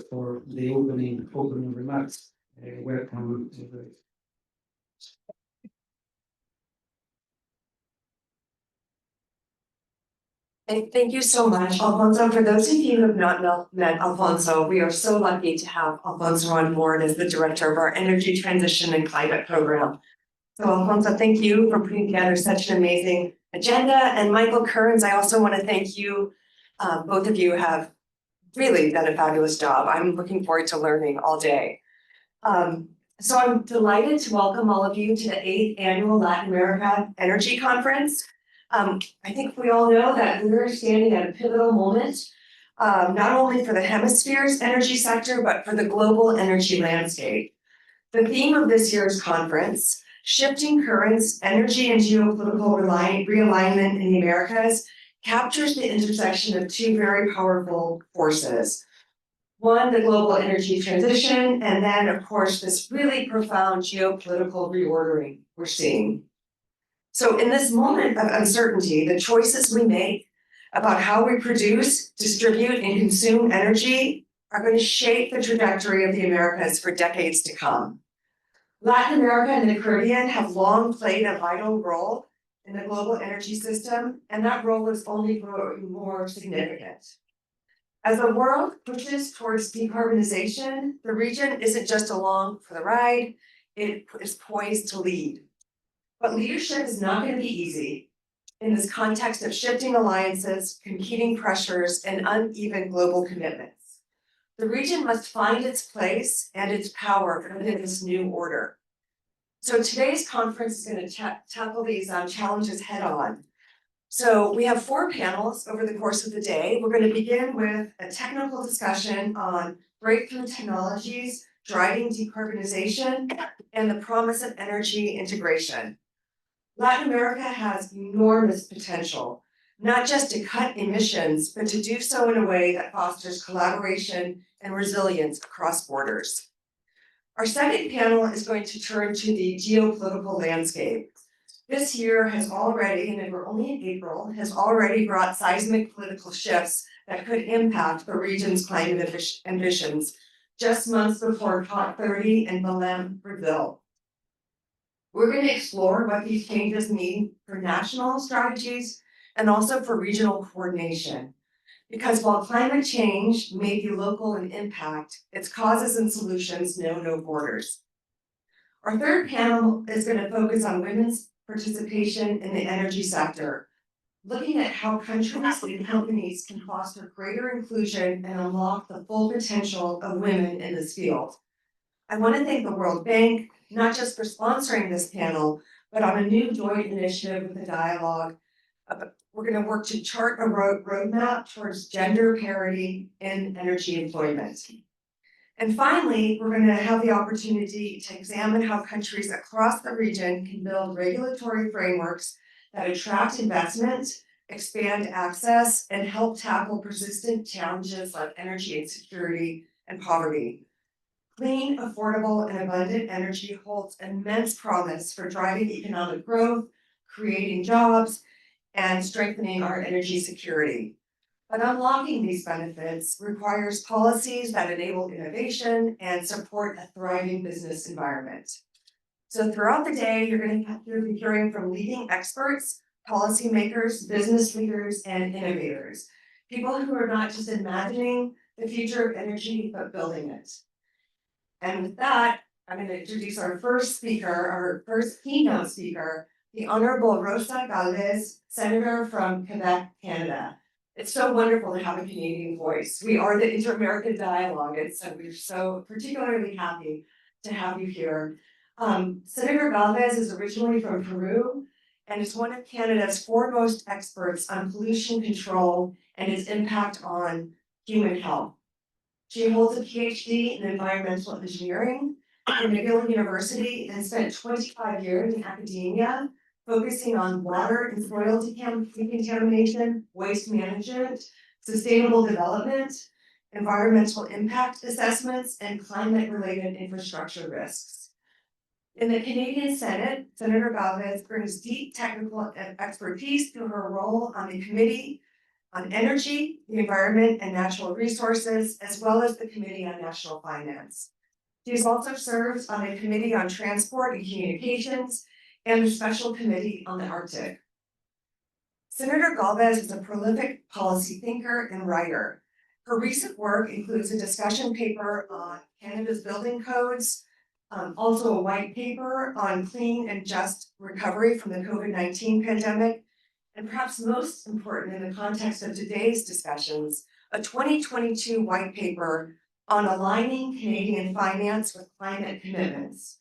for the opening remarks. Welcome. Thank you so much, Alfonso. For those of you who have not met Alfonso, we are so lucky to have Alfonso on board as the director of our Energy Transition and Climate Program. So Alfonso, thank you for putting together such an amazing agenda. And Michael Kearns, I also want to thank you. Both of you have really done a fabulous job. I'm looking forward to learning all day. So I'm delighted to welcome all of you to the 8th Annual Latin America Energy Conference. I think we all know that we're standing at a pivotal moment, not only for the hemisphere's energy sector, but for the global energy landscape. The theme of this year's conference, Shifting Currents, Energy and Geopolitical Realignment in the Americas, captures the intersection of two very powerful forces. One, the global energy transition, and then, of course, this really profound geopolitical reordering we're seeing. So in this moment of uncertainty, the choices we make about how we produce, distribute, and consume energy are going to shape the trajectory of the Americas for decades to come. Latin America and the Caribbean have long played a vital role in the global energy system, and that role is only growing more significant. As the world pushes towards decarbonization, the region isn't just along for the ride, it is poised to lead. But leadership is not going to be easy in this context of shifting alliances, competing pressures, and uneven global commitments. The region must find its place and its power within this new order. So today's conference is going to tackle these challenges head on. So we have 4 panels over the course of the day. We're going to begin with a technical discussion on breakthrough technologies driving decarbonization and the promise of energy integration. Latin America has enormous potential, not just to cut emissions, but to do so in a way that fosters collaboration and resilience across borders. Our second panel is going to turn to the geopolitical landscape. This year has already, and we're only in April, has already brought seismic political shifts that could impact the region's climate ambitions, just months before COP30 in Belém, Brazil. We're going to explore what these changes mean for national strategies and also for regional coordination. Because while climate change may be local in impact, its causes and solutions know no borders. Our third panel is going to focus on women's participation in the energy sector, looking at how countries and companies can foster greater inclusion and unlock the full potential of women in this field. I want to thank the World Bank, not just for sponsoring this panel, but on a new joint initiative with the dialogue. We're going to work to chart a roadmap towards gender parity in energy employment. And finally, we're going to have the opportunity to examine how countries across the region can build regulatory frameworks that attract investment, expand access, and help tackle persistent challenges like energy insecurity and poverty. Clean, affordable, and abundant energy holds immense promise for driving economic growth, creating jobs, and strengthening our energy security. But unlocking these benefits requires policies that enable innovation and support a thriving business environment. So throughout the day, you're going to be hearing from leading experts, policymakers, business leaders, and innovators. People who are not just imagining the future of energy, but building it. And with that, I'm going to introduce our first speaker, our first keynote speaker, the Honorable Rosa Galvez, Senator from Quebec, Canada. It's so wonderful to have a Canadian voice. We are the Inter-American Dialogue, and so we're so particularly happy to have you here. Senator Galvez is originally from Peru and is one of Canada's foremost experts on pollution control and its impact on human health. She holds a Ph.D. in environmental engineering from McGill University and spent 25 years in academia, focusing on water and soil decontamination, waste management, sustainable development, environmental impact assessments, and climate-related infrastructure risks. In the Canadian Senate, Senator Galvez brings deep technical expertise through her role on the Committee on Energy, the Environment, and Natural Resources, as well as the Committee on National Finance. He has also served on a Committee on Transport and Communications and the Special Committee on the Arctic. Senator Galvez is a prolific policy thinker and writer. Her recent work includes a discussion paper on Canada's building codes, also a white paper on clean and just recovery from the COVID-19 pandemic, and perhaps most important in the context of today's discussions, a 2022 white paper on aligning Canadian finance with climate commitments.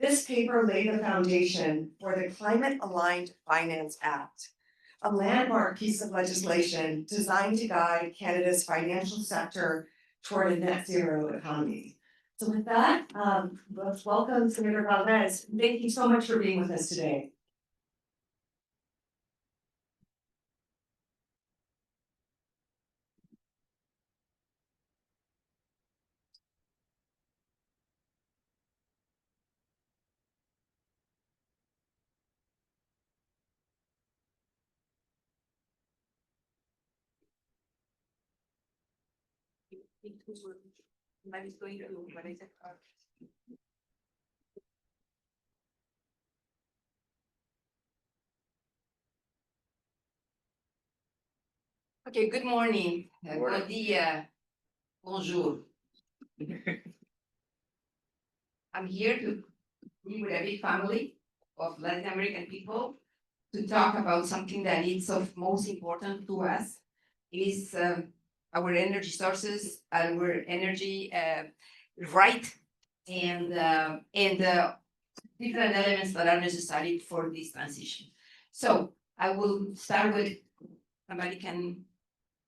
This paper laid the foundation for the Climate Aligned Finance Act, a landmark piece of legislation designed to guide Canada's financial sector toward a net zero economy. So with that, let's welcome Senator Galvez. Thank you so much for being with us today. Okay, good morning. Bon dia. Bonjour. I'm here to be with a big family of Latin American people to talk about something that is of most important to us. It is our energy sources, our energy right, and different elements that are necessary for this transition. So I will start with, somebody can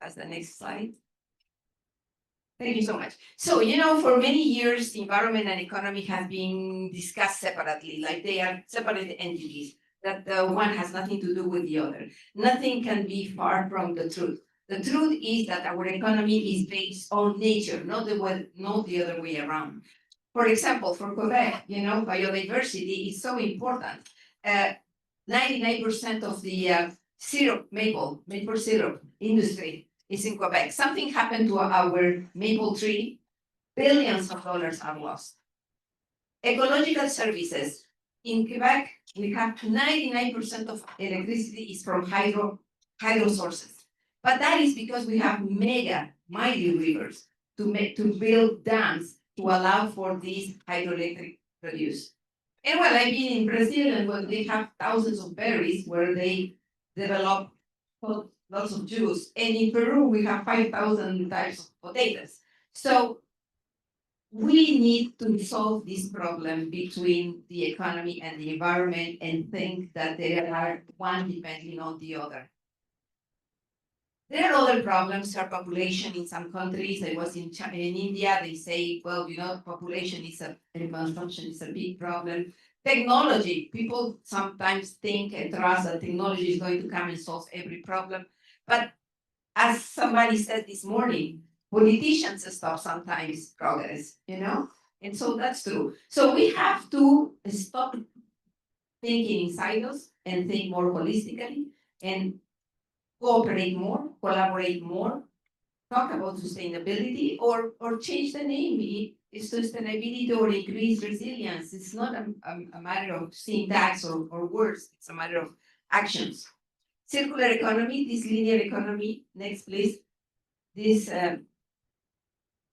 pass the next slide. Thank you so much. So, for many years, the environment and economy have been discussed separately, like they are separate entities, that one has nothing to do with the other. Nothing can be far from the truth. The truth is that our economy is based on nature, not the other way around. For example, for Quebec, biodiversity is so important. 99% of the maple syrup industry is in Quebec. Something happened to our maple tree, billions of dollars are lost. Ecological services. In Quebec, we have 99% of electricity is from hydro sources. But that is because we have mighty rivers to build dams to allow for these hydroelectric produce. And I've been in Brazil, and they have thousands of berries where they develop lots of juice. And in Peru, we have 5,000 types of potatoes. So we need to solve this problem between the economy and the environment and think that they are one depending on the other. There are other problems, our population in some countries. I was in India, they say, population and consumption is a big problem. Technology, people sometimes think and trust that technology is going to come and solve every problem. But as somebody said this morning, politicians stop sometimes progress, And so that's true. So we have to stop thinking in silos and think more holistically and cooperate more, collaborate more, talk about sustainability or change the name. It's sustainability or increase resilience. It's not a matter of syntax or words. It's a matter of actions. Circular economy, this linear economy, next please. This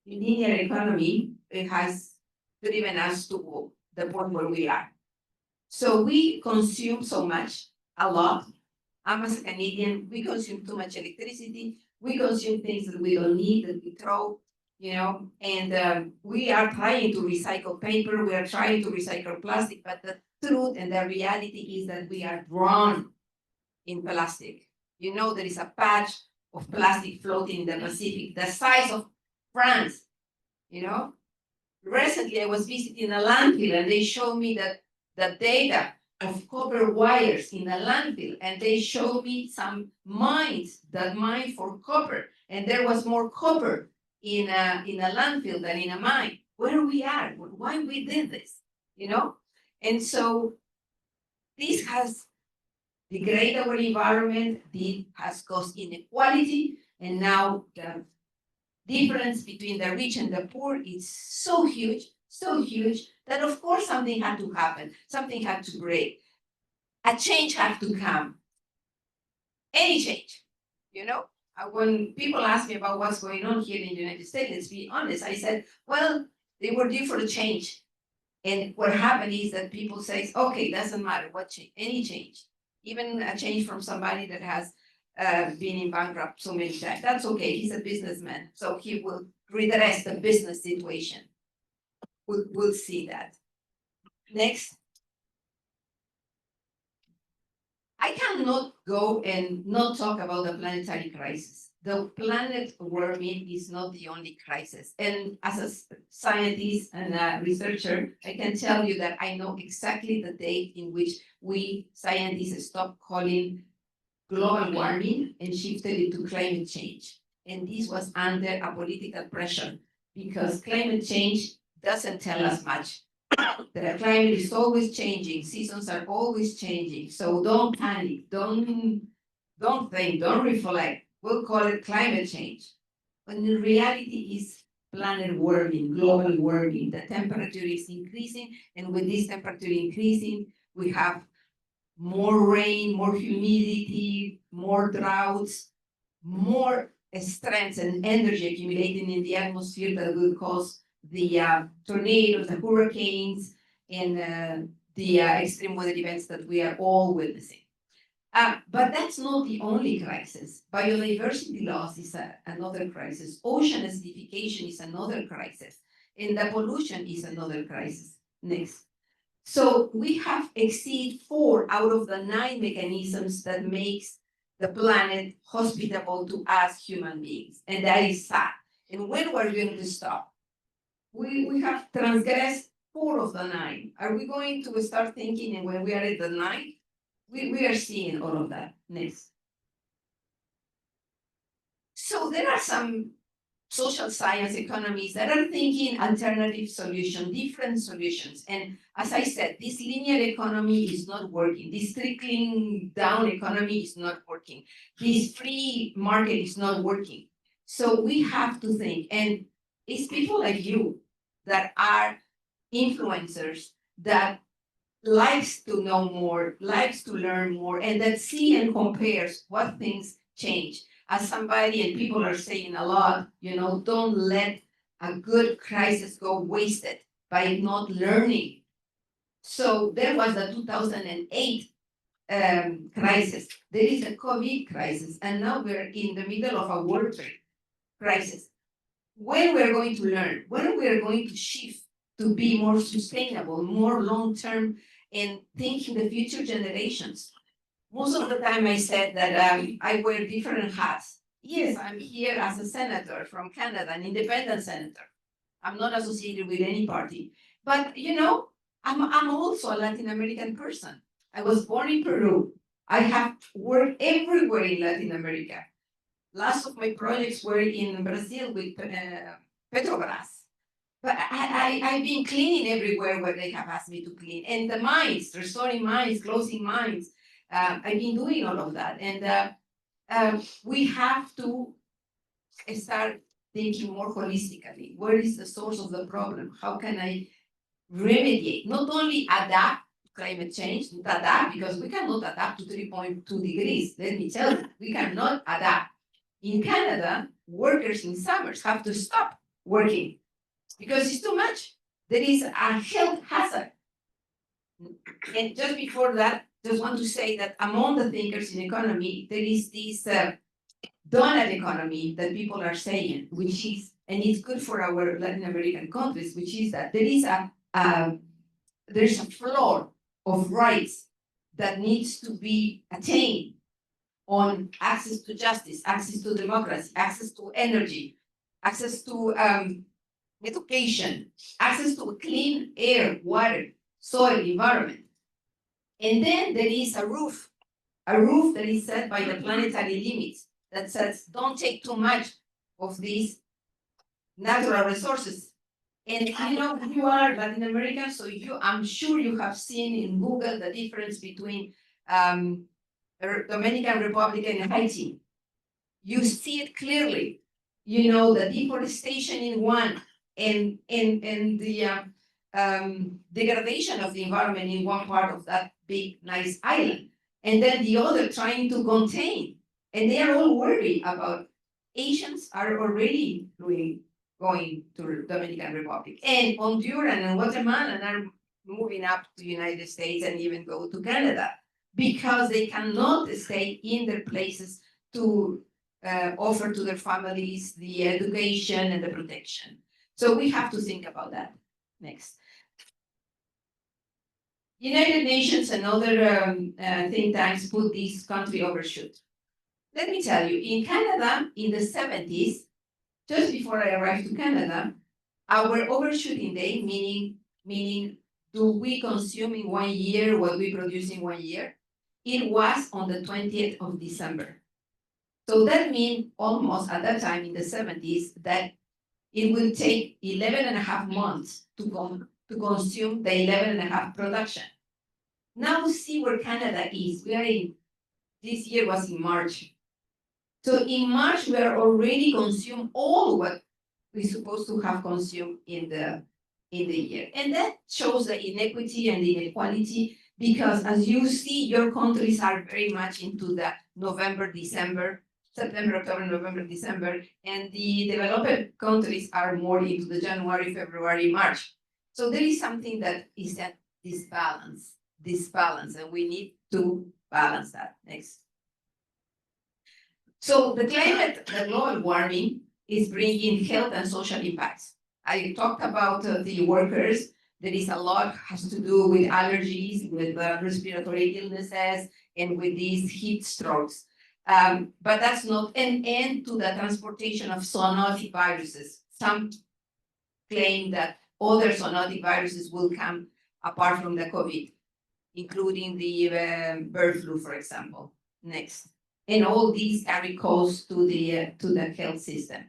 linear economy, it has driven us to the point where we are. So we consume so much, a lot. I'm as a Canadian, we consume too much electricity. We consume things that we don't need, that we throw, and we are trying to recycle paper. We are trying to recycle plastic, but the truth and the reality is that we are drowned in plastic. There is a patch of plastic floating in the Pacific, the size of France, Recently, I was visiting a landfill and they showed me that the data of copper wires in a landfill, and they showed me some mines that mine for copper, and there was more copper in a landfill than in a mine. Where we are, why we did this, And so this has degrade our environment, this has caused inequality, and now the difference between the rich and the poor is so huge, that of course something had to happen, something had to break. A change had to come. Any change, you know? When people ask me about what's going on here in the United States, let's be honest, I said, well, they were due for a change. And what happened is that people say, okay, doesn't matter what change, any change, even a change from somebody that has been in bankrupt so many times. That's okay. He's a businessman, so he will redress the business situation. We'll see that. Next. I cannot go and not talk about the planetary crisis. The planet warming is not the only crisis. And as a scientist and a researcher, I can tell you that I know exactly the date in which we scientists stopped calling global warming and shifted it to climate change. And this was under a political pressure because climate change doesn't tell us much. The climate is always changing, seasons are always changing. So don't panic, don't think, don't reflect. We'll call it climate change. But in reality is planet warming, global warming. The temperature is increasing, and with this temperature increasing, we have more rain, more humidity, more droughts, more strength and energy accumulating in the atmosphere that will cause the tornadoes, the hurricanes, and the extreme weather events that we are all witnessing. But that's not the only crisis. Biodiversity loss is another crisis. Ocean acidification is another crisis. And the pollution is another crisis. Next. So we have exceeded 4 out of the 9 mechanisms that makes the planet hospitable to us human beings. And that is sad. And when we're going to stop? We have transgressed 4 of the 9. Are we going to start thinking, and when we are at the 9th, we are seeing all of that. Next. So there are some social science economies that are thinking alternative solutions, different solutions. And as I said, this linear economy is not working. This trickling down economy is not working. This free market is not working. So we have to think, and it's people like you that are influencers that likes to know more, likes to learn more, and that see and compares what things change. As somebody, and people are saying a lot, don't let a good crisis go wasted by not learning. So there was the 2008 crisis. There is a COVID crisis, and now we're in the middle of a world trade crisis. When we're going to learn, when we're going to shift to be more sustainable, more long-term, and thinking the future generations. Most of the time I said that I wear different hats. Yes, I'm here as a senator from Canada, an independent senator. I'm not associated with any party. But, I'm also a Latin American person. I was born in Peru. I have worked everywhere in Latin America. Last of my projects were in Brazil with Petrobras. But I've been cleaning everywhere where they have asked me to clean. And the mines, restoring mines, closing mines. I've been doing all of that. And we have to start thinking more holistically. Where is the source of the problem? How can I remediate? Not only adapt to climate change, adapt, because we cannot adapt to 3.2 degrees. Let me tell you, we cannot adapt. In Canada, workers in summers have to stop working because it's too much. There is a health hazard. And just before that, just want to say that among the thinkers in economy, there is this donut economy that people are saying, which is, and it's good for our Latin American countries, which is that there is there's a floor of rights that needs to be attained on access to justice, access to democracy, access to energy, access to education, access to clean air, water, soil, environment. And then there is a roof that is set by the planetary limits that says, don't take too much of these natural resources. And you are Latin American, so I'm sure you have seen in Google the difference between Dominican Republic and Haiti. You see it clearly. You know, the deforestation in one and the degradation of the environment in one part of that big, nice island. And then the other trying to contain. And they are all worried about Asians are already going to Dominican Republic. And Honduran and Guatemalan are moving up to the United States and even go to Canada because they cannot stay in their places to offer to their families the education and the protection. So we have to think about that. Next. United Nations and other think tanks put this country overshoot. Let me tell you, in Canada, in the 70s, just before I arrived to Canada, our overshooting date, meaning do we consume in 1 year what we produce in 1 year? It was on the 20th of December. So that means almost at that time in the 70s that it will take 11 and a half months to consume the 11 and a half production. Now see where Canada is. We are in, this year was in March. So in March, we are already consumed all what we're supposed to have consumed in the year. And that shows the inequity and the inequality because as you see, your countries are very much into the November, December, September, October, November, December, and the developed countries are more into the January, February, March. So there is something that is that disbalance, and we need to balance that. Next. So the climate, the global warming is bringing health and social impacts. I talked about the workers. There is a lot has to do with allergies, with respiratory illnesses, and with these heat strokes. But that's not an end to the transportation of zoonotic viruses. Some claim that other zoonotic viruses will come apart from the COVID, including the bird flu, for example. Next. And all these carry costs to the health system.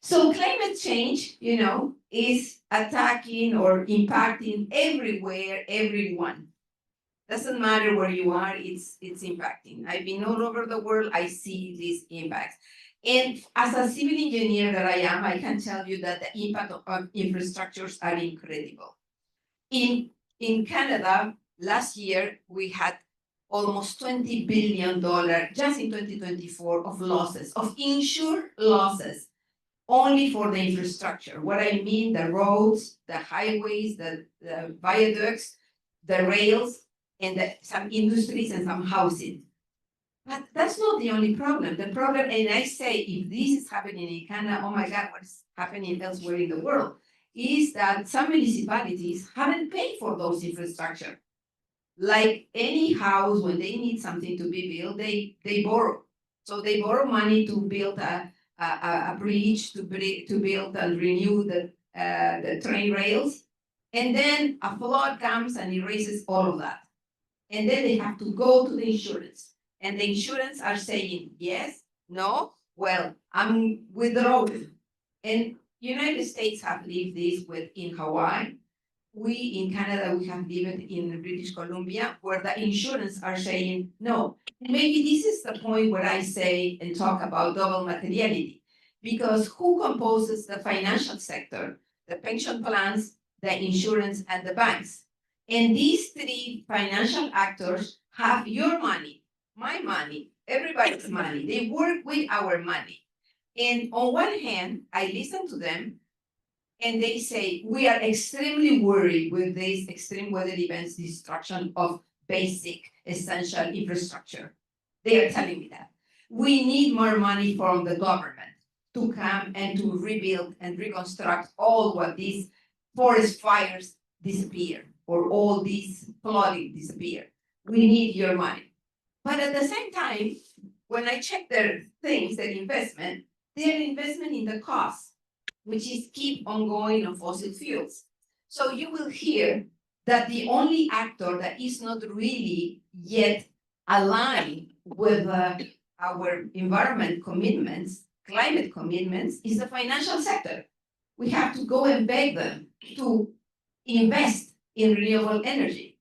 So climate change, you know, is attacking or impacting everywhere, everyone. Doesn't matter where you are, it's impacting. I've been all over the world, I see these impacts. And as a civil engineer that I am, I can tell you that the impact of infrastructures are incredible. In Canada, last year, we had almost $20 billion just in 2024 of losses, of insured losses, only for the infrastructure. What I mean, the roads, the highways, the viaducts, the rails, and some industries and some housing. But that's not the only problem. The problem, and I say, if this is happening in Canada, oh my God, what's happening elsewhere in the world, is that some municipalities haven't paid for those infrastructure. Like any house, when they need something to be built, they borrow. So they borrow money to build a bridge, to build and renew the train rails. And then a flood comes and erases all of that. And then they have to go to the insurance. And the insurance are saying, yes, no, well, I'm withdrawing. And United States have lived this in Hawaii. We in Canada, we have lived in British Columbia, where the insurance are saying no. And maybe this is the point where I say and talk about double materiality, because who composes the financial sector? The pension plans, the insurance, and the banks. And these three financial actors have your money, my money, everybody's money. They work with our money. And on one hand, I listen to them, and they say, we are extremely worried with these extreme weather events, destruction of basic essential infrastructure. They are telling me that. We need more money from the government to come and to rebuild and reconstruct all what these forest fires disappear, or all these flooding disappear. We need your money. But at the same time, when I check their things, their investment in the cost, which is keep on going on fossil fuels. So you will hear that the only actor that is not really yet aligned with our environment commitments, climate commitments, is the financial sector. We have to go and beg them to invest in renewable energy.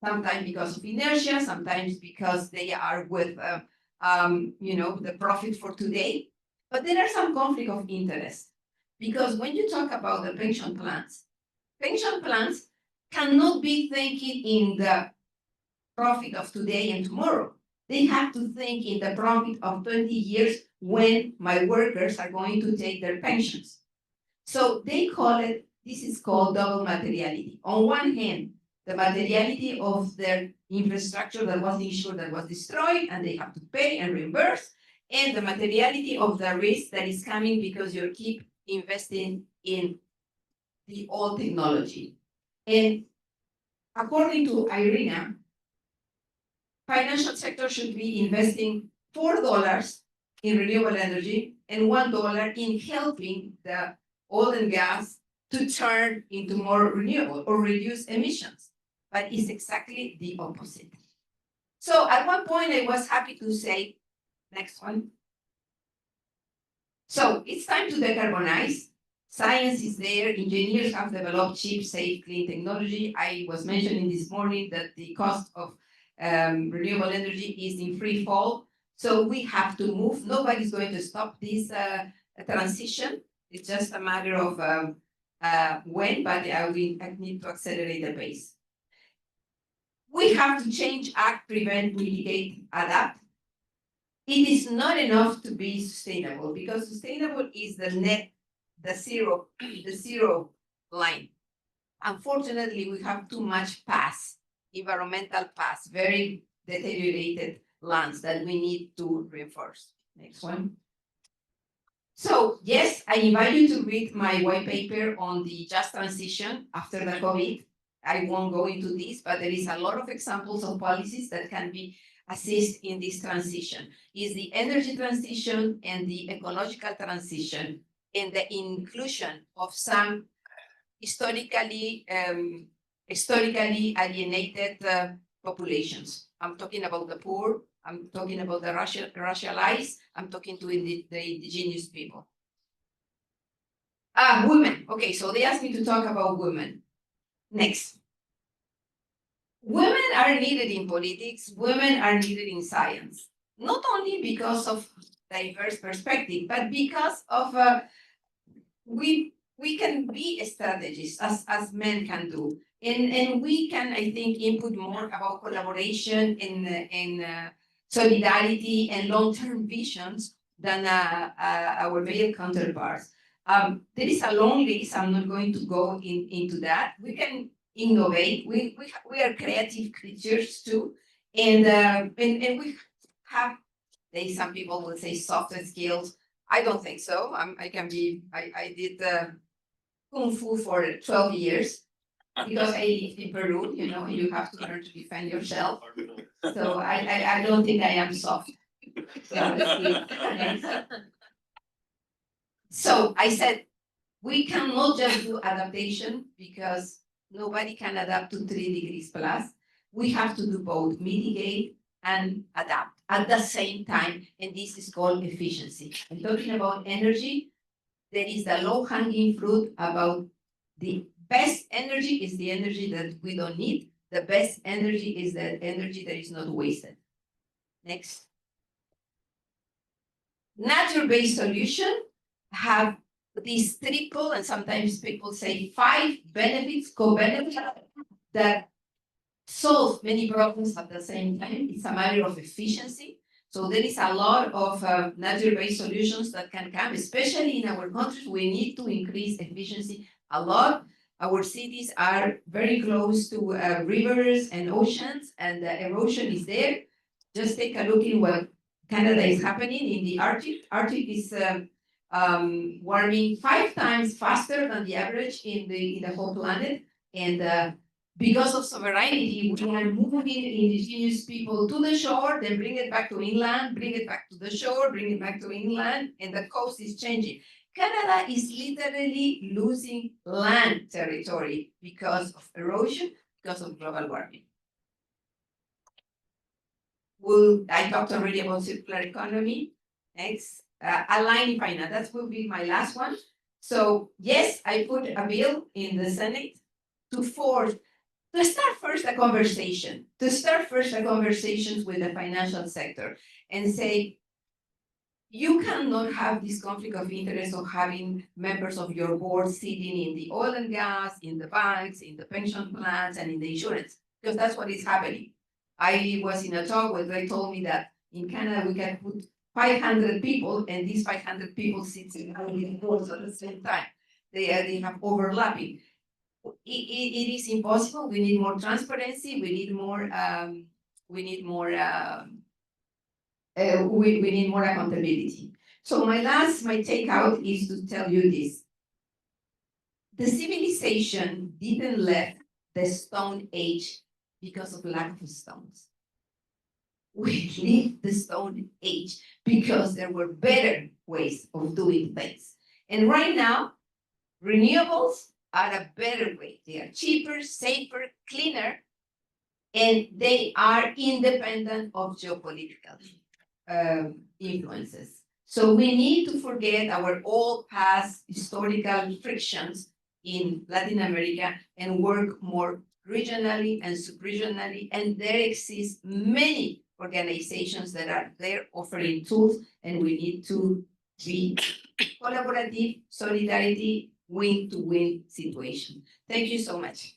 sometimes because of inertia, sometimes because they are with, the profit for today. But there are some conflict of interest, because when you talk about the pension plans cannot be thinking in the profit of today and tomorrow. They have to think in the profit of 20 years when my workers are going to take their pensions. So they call it, this is called double materiality. On one hand, the materiality of their infrastructure that was insured, that was destroyed, and they have to pay and reimburse, and the materiality of the risk that is coming because you keep investing in the old technology. And according to Irina, financial sector should be investing $4 in renewable energy and $1 in helping the oil and gas to turn into more renewable or reduce emissions. But it's exactly the opposite. So at one point I was happy to say, next one. So it's time to decarbonize. Science is there, engineers have developed cheap, safe, clean technology. I was mentioning this morning that the cost of renewable energy is in free fall. So we have to move. Nobody's going to stop this transition. It's just a matter of when, but I need to accelerate the pace. We have to change, act, prevent, mitigate, adapt. It is not enough to be sustainable, because sustainable is the zero line. Unfortunately, we have too much environmental past, very deteriorated lands that we need to reinforce. Next one. So yes, I invite you to read my white paper on the just transition after the COVID. I won't go into this, but there is a lot of examples of policies that can be assist in this transition. Is the energy transition and the ecological transition, and the inclusion of some historically alienated populations. I'm talking about the poor, I'm talking about the racialized, I'm talking to the indigenous people. Women. Okay, so they asked me to talk about women. Next. Women are needed in politics, women are needed in science, not only because of diverse perspective, but because of we can be strategists as men can do. And we can, I think, input more about collaboration and solidarity and long-term visions than our male counterparts. There is a long list. I'm not going to go into that. We can innovate. We are creative creatures too, and we have. Some people will say softer skills. I don't think so. I did Kung Fu for 12 years because I lived in Peru, you have to learn to defend yourself. So I don't think I am soft. So I said, we cannot just do adaptation because nobody can adapt to 3 degrees plus. We have to do both, mitigate and adapt at the same time, and this is called efficiency. I'm talking about energy. There is the low-hanging fruit about the best energy is the energy that we don't need. The best energy is the energy that is not wasted. Next. Nature-based solution have these triple, and sometimes people say 5 benefits, co-benefits, that solve many problems at the same time. It's a matter of efficiency. So there is a lot of nature-based solutions that can come, especially in our countries. We need to increase efficiency a lot. Our cities are very close to rivers and oceans, and the erosion is there. Just take a look in what Canada is happening in the Arctic. Arctic is warming 5 times faster than the average in the whole planet, and because of sovereignty, we are moving indigenous people to the shore, then bring it back to inland, bring it back to the shore, bring it back to inland, and the coast is changing. Canada is literally losing land territory because of erosion, because of global warming. I talked already about circular economy. Next, aligning finance. That will be my last one. So yes, I put a bill in the Senate to force to start first a conversation, with the financial sector and say, you cannot have this conflict of interest of having members of your board sitting in the oil and gas, in the banks, in the pension plans, and in the insurance, because that's what is happening. I was in a talk where they told me that in Canada, we can put 500 people, and these 500 people sit in all the boards at the same time. They have overlapping. It is impossible. We need more transparency. We need more accountability. So my takeout is to tell you this. The civilization didn't left the Stone Age because of lack of stones. We lived the Stone Age because there were better ways of doing things. And right now, renewables are a better way. They are cheaper, safer, cleaner, and they are independent of geopolitical influences. So we need to forget our old past historical frictions in Latin America and work more regionally and subregionally. And there exist many organizations that are there offering tools, and we need to be collaborative, solidarity, win-to-win situation. Thank you so much.